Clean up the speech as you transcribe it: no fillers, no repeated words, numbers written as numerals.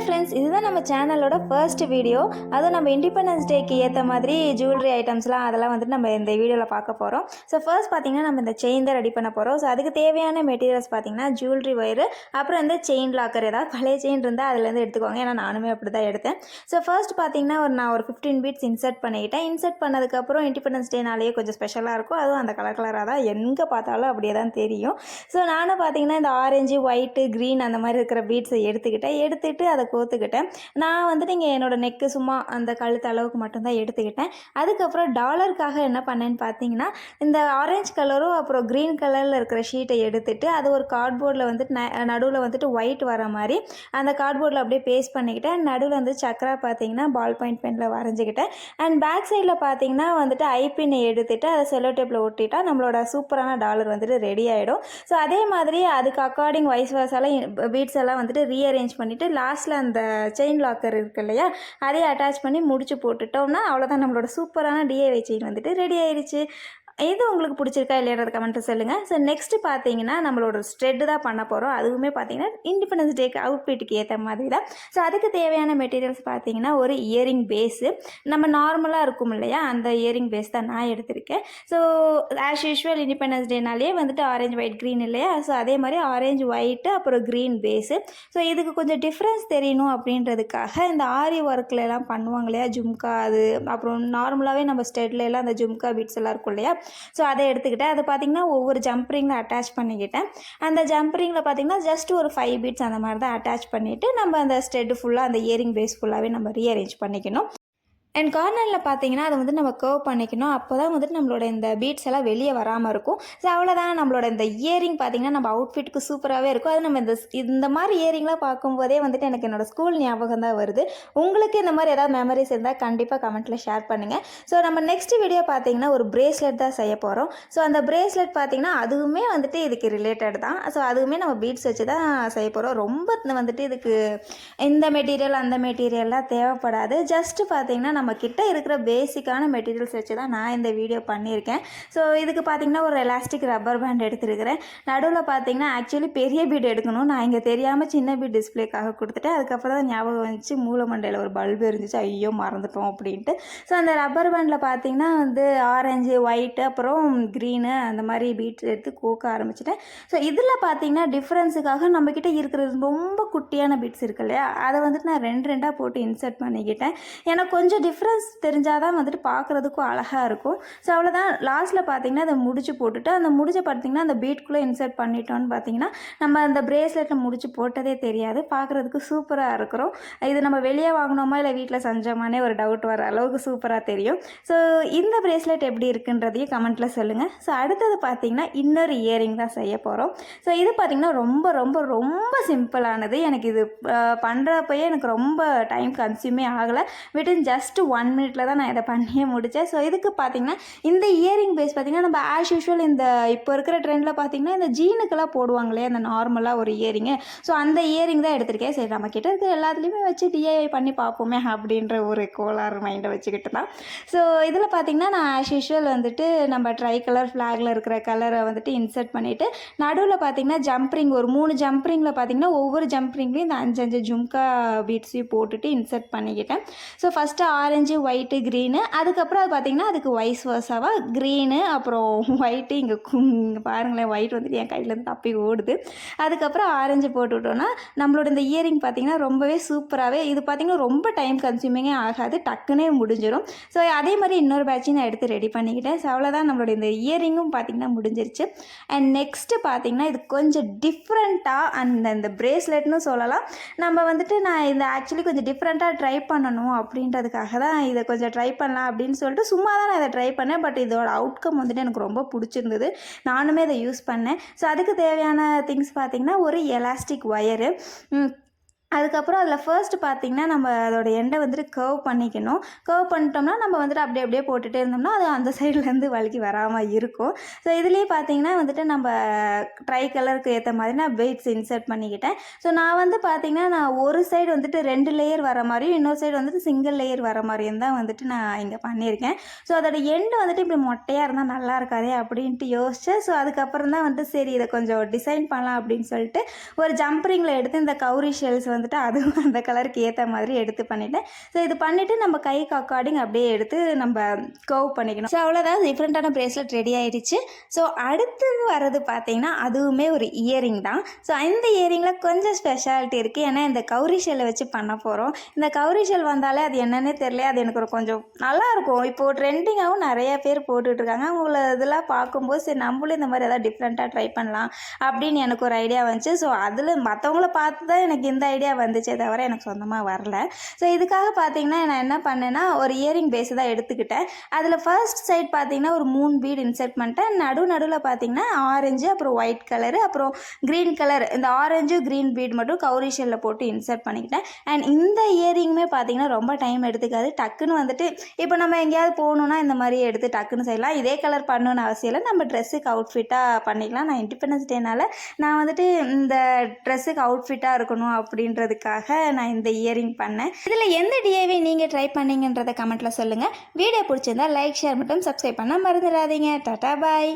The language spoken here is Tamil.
ஃப்ரெண்ட்ஸ், இதுதான் நம்ம சேனலோட ஃபர்ஸ்ட் வீடியோ. அதுவும் நம்ம இண்டிபெண்டன்ஸ் டேக்கு ஏற்ற மாதிரி ஜுவல்லரி ஐட்டம்ஸ்லாம் அதெல்லாம் வந்துட்டு நம்ம இந்த வீடியோவில் பார்க்க போகிறோம். ஸோ ஃபர்ஸ்ட் பார்த்திங்கன்னா நம்ம இந்த செயின் தான் ரெடி பண்ண போகிறோம். ஸோ அதுக்கு தேவையான மெட்டீரியல்ஸ் பார்த்திங்கன்னா ஜுவல்லரி ஒயரு, அப்புறம் வந்து செயின் லாக்கர். ஏதாவது பழைய செயின் இருந்தால் அதுலேருந்து எடுத்துக்கோங்க, ஏன்னா நானுமே அப்படி தான் எடுத்தேன். ஸோ ஃபர்ஸ்ட் பார்த்திங்கன்னா நான் ஒரு 15 பீட்ஸ் இன்சர்ட் பண்ணிக்கிட்டேன். இன்சர்ட் பண்ணதுக்கப்புறம் இண்டிபெண்டன்ஸ் டேனாலேயே கொஞ்சம் ஸ்பெஷலாக இருக்கும். அதுவும் அந்த கலராக தான் எங்கே பார்த்தாலும் அப்படியே தான் தெரியும். ஸோ நானும் பார்த்திங்கன்னா இந்த ஆரஞ்சு, ஒயிட்டு, க்ரீன் அந்த மாதிரி இருக்கிற பீட்ஸை எடுத்துக்கிட்டு அதை கோத்துக்கிட்டேன். நான் வந்துட்டு இங்கே என்னோடய நெக்கு சும்மா அந்த கழுத்து அளவுக்கு மட்டும்தான் எடுத்துக்கிட்டேன். அதுக்கப்புறம் டாலருக்காக என்ன பண்ணேன்னு பார்த்தீங்கன்னா, இந்த ஆரஞ்சு கலரும் அப்புறம் க்ரீன் கலரில் இருக்கிற ஷீட்டை எடுத்துகிட்டு அது ஒரு கார்ட்போர்டில் வந்துட்டு நடுவில் வந்துட்டு ஒயிட் வர மாதிரி அந்த கார்ட்போர்டில் அப்படியே பேஸ்ட் பண்ணிக்கிட்டேன். நடுவில் வந்து சக்கரா பார்த்தீங்கன்னா பால் பாயிண்ட் பெனில் வரைஞ்சிக்கிட்டேன். அண்ட் பேக் சைடில் பார்த்தீங்கன்னா வந்துட்டு ஐபின்னை எடுத்துகிட்டு அதை செல்லோ டேப்பில் ஒட்டிட்டா நம்மளோட சூப்பரான டாலர் வந்துட்டு ரெடி ஆகிடும். ஸோ அதே மாதிரி அதுக்கு அக்கார்டிங் வைஸ் வர்ஸாலாம் பீட்ஸ் எல்லாம் வந்துட்டு ரீஅரேஞ்ச் பண்ணிவிட்டு லாஸ்ட்டில் அந்த செயின் லாக்கர் இருக்குது இல்லையா, அதையே அட்டாச் பண்ணி முடிச்சு போட்டுட்டோம்னா அவ்வளோதான், நம்மளோட சூப்பரான டிஐவை செயின் வந்துட்டு ரெடி ஆயிடுச்சு. இது உங்களுக்கு பிடிச்சிருக்கா இல்லையான்றத கமெண்ட்டு சொல்லுங்கள். ஸோ நெக்ஸ்ட்டு பார்த்தீங்கன்னா நம்மளோட ஸ்ட்ரெட்டு தான் பண்ண போகிறோம். அதுவுமே பார்த்தீங்கன்னா இண்டிபெண்டன்ஸ் டேக்கு அவுட்ஃபிட்டுக்கு ஏற்ற மாதிரி தான். ஸோ அதுக்கு தேவையான மெட்டீரியல்ஸ் பார்த்தீங்கன்னா ஒரு இயரிங் பேஸு, நம்ம நார்மலாக இருக்கும் இல்லையா அந்த இயரிங் பேஸ் தான் நான் எடுத்திருக்கேன். ஸோ ஆஸ் யூஷுவல் இண்டிபெண்டன்ஸ் டேனாலே வந்துட்டு ஆரஞ்சு ஒயிட் க்ரீன் இல்லையா, ஸோ அதே மாதிரி ஆரஞ்சு ஒயிட்டு அப்புறம் க்ரீன் பேஸு. ஸோ இதுக்கு கொஞ்சம் டிஃப்ரென்ஸ் தெரியணும் அப்படின்றதுக்காக இந்த ஆரி ஒர்க்கில் எல்லாம் பண்ணுவாங்க இல்லையா, ஜும்கா, அது அப்புறம் நார்மலாகவே நம்ம ஸ்டெட்லாம் அந்த ஜும்கா பீட்ஸ் எல்லாம் இருக்கும் இல்லையா, ஸோ அதை எடுத்துக்கிட்டேன். அதை பார்த்திங்கன்னா ஒவ்வொரு ஜம்ப்ரிங்கில் அட்டாச் பண்ணிக்கிட்டேன். அந்த ஜம்ப்ரிங்கில் பார்த்திங்கன்னா ஜஸ்ட் ஒரு 5 பீட்ஸ் அந்த மாதிரி தான் அட்டாச் பண்ணிவிட்டு நம்ம அந்த ஸ்டெட்டு ஃபுல்லாக அந்த இயரிங் பேஸ் ஃபுல்லாகவே நம்ம ரீஅரேஞ்ச் பண்ணிக்கணும். அண்ட் கார்னரில் பார்த்தீங்கன்னா அதை வந்து நம்ம கர்வ் பண்ணிக்கணும். அப்போ தான் வந்துட்டு நம்மளோட இந்த பீட்ஸ் எல்லாம் வெளியே வராமல் இருக்கும். ஸோ அவ்வளோதான், நம்மளோட இந்த இயரிங் பார்த்திங்கன்னா நம்ம அவுட்ஃபிட்டுக்கு சூப்பராகவே இருக்கும். அது நம்ம இந்த மாதிரி இயரிங்லாம் பார்க்கும்போதே வந்துட்டு எனக்கு என்னோடய ஸ்கூல் ஞாபகம் தான் வருது. உங்களுக்கு இந்த மாதிரி ஏதாவது மெமரிஸ் இருந்தால் கண்டிப்பாக கமெண்ட்டில் ஷேர் பண்ணுங்கள். ஸோ நம்ம நெக்ஸ்ட் வீடியோ பார்த்திங்கன்னா ஒரு பிரேஸ்லெட் தான் செய்ய போகிறோம். ஸோ அந்த பிரேஸ்லெட் பார்த்திங்கன்னா அதுவுமே வந்துட்டு இதுக்கு ரிலேட்டட் தான். ஸோ அதுவுமே நம்ம பீட்ஸ் வச்சு தான் செய்ய போகிறோம். ரொம்ப வந்துட்டு இதுக்கு இந்த மெட்டீரியல் அந்த மெட்டீரியல்லாம் தேவைப்படாது. ஜஸ்ட்டு பார்த்திங்கன்னா நம்ம கிட்ட இருக்கிற பேசிக்கான மெட்டீரியல்ஸ் வச்சு தான் நான் இந்த வீடியோ பண்ணியிருக்கேன். ஸோ இதுக்கு பார்த்திங்கன்னா ஒரு எலாஸ்டிக் ரப்பர் பேண்ட் எடுத்துருக்கிறேன். நடுவில் பார்த்திங்கன்னா ஆக்சுவலி பெரிய பீட் எடுக்கணும், நான் இங்கே தெரியாமல் சின்ன பீட் டிஸ்பிளேக்காக கொடுத்துட்டேன். அதுக்கப்புறம் தான் ஞாபகம் வந்துச்சு மூல மண்டையில் ஒரு பல்பு இருந்துச்சு, ஐயோ மறந்துட்டோம் அப்படின்ட்டு. ஸோ அந்த ரப்பர் பேண்டில் பார்த்திங்கன்னா வந்து ஆரஞ்சு, ஒயிட்டு, அப்புறம் க்ரீனு அந்த மாதிரி பீட்ஸ் எடுத்து கோக்க ஆரம்பிச்சிட்டேன். ஸோ இதில் பார்த்திங்கன்னா டிஃப்ரென்ஸுக்காக நம்மக்கிட்ட இருக்கிறது ரொம்ப குட்டியான பீட்ஸ் இருக்கு இல்லையா, அதை வந்துட்டு நான் 2 போட்டு இன்சர்ட் பண்ணிக்கிட்டேன். எனக்கு கொஞ்சம் டிஃப்ரென்ஸ் தெரிஞ்சால் தான் வந்துட்டு பார்க்குறதுக்கும் அழகாக இருக்கும். ஸோ அவ்வளோதான், லாஸ்ட்டில் பார்த்திங்கன்னா அதை முடிச்சு போட்டுட்டு அந்த முடிச்சை பார்த்திங்கன்னா அந்த பீட்குள்ளே இன்சர்ட் பண்ணிட்டோன்னு பார்த்திங்கன்னா நம்ம அந்த பிரேஸ்லெட்டில் முடிச்சு போட்டதே தெரியாது, பார்க்குறதுக்கு சூப்பராக இருக்கிறோம். இது நம்ம வெளியே வாங்கினோமா இல்லை வீட்டில் செஞ்சோமானே ஒரு டவுட் வர அளவுக்கு சூப்பராக தெரியும். ஸோ இந்த பிரேஸ்லெட் எப்படி இருக்குன்றதையும் கமெண்ட்டில் சொல்லுங்கள். ஸோ அடுத்தது பார்த்திங்கன்னா இன்னொரு இயரிங் தான் செய்ய போகிறோம். ஸோ இது பார்த்திங்கன்னா ரொம்ப ரொம்ப ரொம்ப சிம்பிளானது. எனக்கு இது பண்ணுறப்பயே எனக்கு ரொம்ப டைம் கன்சியூமே ஆகலை. விட்டின் ஜஸ்ட் 1 மினிட்ல தான் நான் இதை பண்ணியே முடித்தேன். ஸோ இதுக்கு பார்த்திங்கன்னா இந்த இயரிங் பேஸ் பார்த்திங்கன்னா நம்ம ஆஸ் யூஷுவல் இந்த இப்போ இருக்கிற ட்ரெண்டில் பார்த்திங்கன்னா இந்த ஜீனுக்கெல்லாம் போடுவாங்களே அந்த நார்மலாக ஒரு இயரிங்கு, ஸோ அந்த இயரிங் தான் எடுத்திருக்கேன். சரி நம்ம கிட்ட இருக்கிற எல்லாத்துலேயுமே வச்சு டிஐஐ பண்ணி பார்ப்போமே அப்படின்ற ஒரு கோளாறு மைண்டை வச்சுக்கிட்டு தான். ஸோ இதில் பார்த்திங்கன்னா நான் ஆஸ் யூஷுவல் வந்துட்டு நம்ம ட்ரை கலர் ஃப்ளாகில் இருக்கிற கலரை வந்துட்டு இன்சர்ட் பண்ணிவிட்டு நடுவில் பார்த்திங்கன்னா ஜம்ப்ரிங் ஒரு 3 ஜம்ப்ரிங்கில் பார்த்திங்கன்னா ஒவ்வொரு ஜம்ப்ரிங்லேயும் இந்த 5 ஜும்கா பீட்ஸையும் போட்டுட்டு இன்சர்ட் பண்ணிக்கிட்டேன். So first orange, white, green, அதுக்கப்புறம் அது பார்த்திங்கன்னா அதுக்கு வைஸ் வர்ஸாவாக க்ரீனு அப்புறம் ஒயிட்டு, இங்கே பாருங்களேன் ஒயிட் வந்துட்டு என் கையிலேருந்து தப்பி ஓடுது. அதுக்கப்புறம் ஆரஞ்சு போட்டுவிட்டோன்னா நம்மளோட இந்த இயரிங் பார்த்திங்கன்னா ரொம்பவே சூப்பராகவே, இது பார்த்திங்கன்னா ரொம்ப டைம் கன்சியூமிங்கே ஆகாது, டக்குன்னே முடிஞ்சிடும். ஸோ அதே மாதிரி இன்னொரு பேட்சையும் நான் எடுத்து ரெடி பண்ணிக்கிட்டேன். ஸோ அவ்வளோதான், நம்மளோட இந்த இயரிங்கும் பார்த்திங்கன்னா முடிஞ்சிருச்சு. அண்ட் நெக்ஸ்ட்டு பார்த்திங்கன்னா இது கொஞ்சம் டிஃப்ரெண்ட்டாக அந்த பிரேஸ்லெட்னு சொல்லலாம். நம்ம வந்துட்டு நான் இந்த ஆக்சுவலி கொஞ்சம் டிஃப்ரெண்ட்டாக ட்ரை பண்ணணும் அப்படின்றதுக்காக தான் இதை கொஞ்சம் ட்ரை பண்ணலாம் அப்படின்னு சொல்லிட்டு சும்மா தான் நான் இதை ட்ரை பண்ணேன். பட் இதோட அவுட்கம் வந்துட்டு எனக்கு ரொம்ப பிடிச்சிருந்தது, நானுமே இதை யூஸ் பண்ணேன். ஸோ அதுக்கு தேவையான திங்ஸ் பார்த்திங்கன்னா ஒரு எலாஸ்டிக் ஒயரு, அதுக்கப்புறம் அதில் ஃபர்ஸ்ட்டு பார்த்திங்கன்னா நம்ம அதோட எண்டை வந்துட்டு கர்வ் பண்ணிக்கணும். கர்வ் பண்ணிட்டோம்னா நம்ம வந்துட்டு அப்படியே போட்டுகிட்டே இருந்தோம்னா அது அந்த சைட்லேருந்து வலிக்கு வராமல் இருக்கும். ஸோ இதுலேயே பார்த்திங்கன்னா வந்துட்டு நம்ம ட்ரை கலருக்கு ஏற்ற மாதிரி நான் பீட்ஸ் இன்சர்ட் பண்ணிக்கிட்டேன். ஸோ நான் வந்து பார்த்திங்கன்னா நான் ஒரு சைடு வந்துட்டு 2 லேயர் வர மாதிரியும் இன்னொரு சைடு வந்துட்டு சிங்கிள் லேயர் வர மாதிரியும் தான் வந்துட்டு நான் இங்கே பண்ணியிருக்கேன். ஸோ அதோட எண்டு வந்துட்டு இப்படி மொட்டையாக இருந்தால் நல்லா இருக்காதே அப்படின்ட்டு யோசித்தேன். ஸோ அதுக்கப்புறம் தான் வந்துட்டு சரி இதை கொஞ்சம் டிசைன் பண்ணலாம் அப்படின்னு சொல்லிட்டு ஒரு ஜம்ப்ரிங்கில் எடுத்து இந்த கௌரி ஷெல்ஸ் வந்துட்டு அதுவும் அந்த கலருக்கு ஏற்ற மாதிரி எடுத்து பண்ணிவிட்டேன். ஸோ இது பண்ணிவிட்டு நம்ம கைக்கு அக்கார்டிங் அப்படியே எடுத்து நம்ம கர்வ் பண்ணிக்கணும். ஸோ அவ்வளோதான், டிஃப்ரெண்ட்டான ப்ரேஸ்லெட் ரெடி ஆகிடுச்சு. ஸோ அடுத்து வரது பார்த்திங்கன்னா அதுவுமே ஒரு இயரிங் தான். ஸோ இந்த இயரிங்கில் கொஞ்சம் ஸ்பெஷாலிட்டி இருக்குது. ஏன்னா இந்த கௌரி ஷெல்லை வச்சு பண்ண போகிறோம். இந்த கௌரி ஷெல் வந்தாலே அது என்னன்னே தெரியல, அது எனக்கு கொஞ்சம் நல்லாயிருக்கும். இப்போது ட்ரெண்டிங்காகவும் நிறைய பேர் போட்டுட்ருக்காங்க. அவங்கள இதெல்லாம் பார்க்கும்போது சரி நம்மளும் இந்த மாதிரி எதாவது டிஃப்ரெண்ட்டாக ட்ரை பண்ணலாம் அப்படின்னு எனக்கு ஒரு ஐடியா வந்துச்சு. ஸோ அதில் மற்றவங்கள பார்த்து தான் எனக்கு இந்த ஐடியா வந்துச்சே தவிர எனக்கு சொந்தமாக வரல. ஸோ இதுக்காக பார்த்தீங்கன்னா நான் என்ன பண்ணேன்னா ஒரு இயரிங் பேஸு தான் எடுத்துக்கிட்டேன். அதில் ஃபர்ஸ்ட் சைட் பார்த்தீங்கன்னா ஒரு 3 பீட் இன்சர்ட் பண்ணிட்டேன். நடுவில் பார்த்தீங்கன்னா ஆரஞ்சு, அப்புறம் ஒயிட் கலரு, அப்புறம் க்ரீன் கலர், இந்த ஆரஞ்சு க்ரீன் பீட் மட்டும் கௌரி ஷெல்லில் போட்டு இன்சர்ட் பண்ணிக்கிட்டேன். அண்ட் இந்த இயரிங்குமே பார்த்தீங்கன்னா ரொம்ப டைம் எடுத்துக்காது. டக்குன்னு வந்துட்டு இப்போ நம்ம எங்கேயாவது போகணுன்னா இந்த மாதிரி எடுத்து டக்குன்னு செய்யலாம். இதே கலர் பண்ணணுன்னு அவசியம் இல்லை, நம்ம ட்ரெஸ்ஸுக்கு அவுட்ஃபிட்டாக பண்ணிக்கலாம். நான் இண்டிபெண்டன்ஸ் டேனால் நான் வந்துட்டு இந்த ட்ரெஸ்ஸுக்கு அவுட்ஃபிட்டாக இருக்கணும் அப்படின்றதுக்காக நான் இந்த இயரிங் பண்ணேன். இதில் எந்த டிஐவை நீங்கள் ட்ரை பண்ணீங்கன்றதை கமெண்ட்டில் சொல்லுங்கள். வீடியோ பிடிச்சிருந்தா லைக், ஷேர் மற்றும் சப்ஸ்கிரைப் பண்ண மறந்துடாதீங்க. டாடா பாய்.